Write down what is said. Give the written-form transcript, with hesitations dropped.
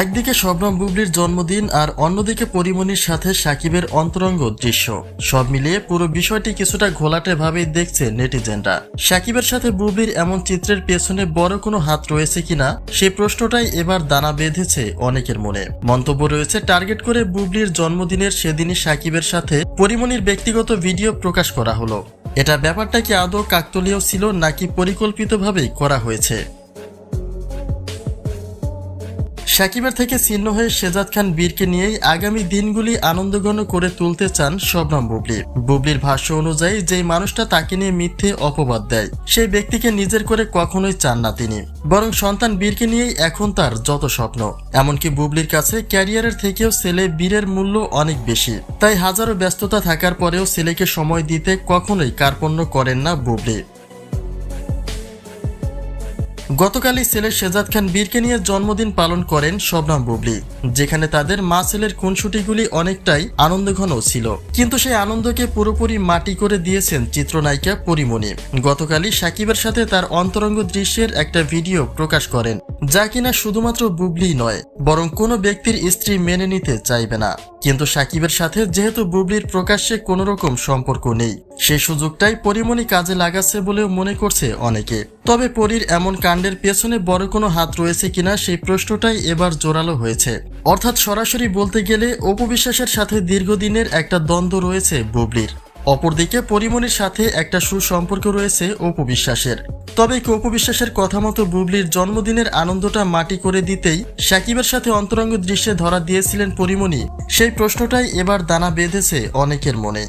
একদিকে শবনম বুবলির জন্মদিন আর অন্যদিকে পরিমণির সাথে সাকিবের অন্তরঙ্গ দৃশ্য, সব মিলিয়ে পুরো বিষয়টি কিছুটা ঘোলাটে ভাবেই দেখছে নেটিজেনরা। সাকিবের সাথে বুবলির এমন চিত্রের পেছনে বড় কোনো হাত রয়েছে কিনা সেই প্রশ্নটাই এবার দানা বেঁধেছে অনেকের মনে। মন্তব্য রয়েছে টার্গেট করে বুবলির জন্মদিনের সেদিনই সাকিবের সাথে পরিমণির ব্যক্তিগত ভিডিও প্রকাশ করা হলো। এটা ব্যাপারটা কি আদৌ কাকতালীয় ছিল নাকি পরিকল্পিতভাবেই করা হয়েছে? সাকিবের থেকে ছিন্ন হয়ে শেজাদ খান বীরকে নিয়েই আগামী দিনগুলি আনন্দঘন করে তুলতে চান শবনম বুবলি। বুবলির ভাষ্য অনুযায়ী যেই মানুষটা তাকে নিয়ে মিথ্যে অপবাদ দেয় সেই ব্যক্তিকে নিজের করে কখনোই চান না তিনি, বরং সন্তান বীরকে নিয়েই এখন তার যত স্বপ্ন। এমনকি বুবলির কাছে ক্যারিয়ারের থেকেও ছেলে বীরের মূল্য অনেক বেশি, তাই হাজারো ব্যস্ততা থাকার পরেও ছেলেকে সময় দিতে কখনোই কার্পণ্য করেন না বুবলি। গতকালই ছেলে শেজাদ খান বীরকে নিয়ে জন্মদিন পালন করেন শবনম বুবলি, যেখানে তাদের মা ছেলের খুনসুটিগুলি অনেকটাই আনন্দঘন ছিল, কিন্তু সেই আনন্দকে পুরোপুরি মাটি করে দিয়েছেন চিত্রনায়িকা পরিমণি। গতকালই সাকিবের সাথে তার অন্তরঙ্গ দৃশ্যের একটা ভিডিও প্রকাশ করেন, যা কিনা শুধুমাত্র বুবলি নয় বরং কোনো ব্যক্তির স্ত্রী মেনে নিতে চাইবে না। কিন্তু সাকিবের সাথে যেহেতু বুবলির প্রকাশ্যে কোনো রকম সম্পর্ক নেই, সেই সুযোগটাই পরিমণি কাজে লাগাচ্ছে বলেও মনে করছে অনেকে। তবে পরীর এমন কাণ্ডের পেছনে বড় কোনো হাত রয়েছে কিনা সেই প্রশ্নটাই এবার জোরালো হয়েছে। অর্থাৎ সরাসরি বলতে গেলে অপু বিশ্বাসের সাথে দীর্ঘদিনের একটা দ্বন্দ্ব রয়েছে বুবলির, অপরদিকে পরিমণির সাথে একটা সুসম্পর্ক রয়েছে অপু বিশ্বাসের। তবে কি অপু বিশ্বাসের কথা মতো বুবলির জন্মদিনের আনন্দটা মাটি করে দিতেই সাকিবের সাথে অন্তরঙ্গ দৃশ্যে ধরা দিয়েছিলেন পরিমণি? সেই প্রশ্নটাই এবার দানা বেঁধেছে অনেকের মনে।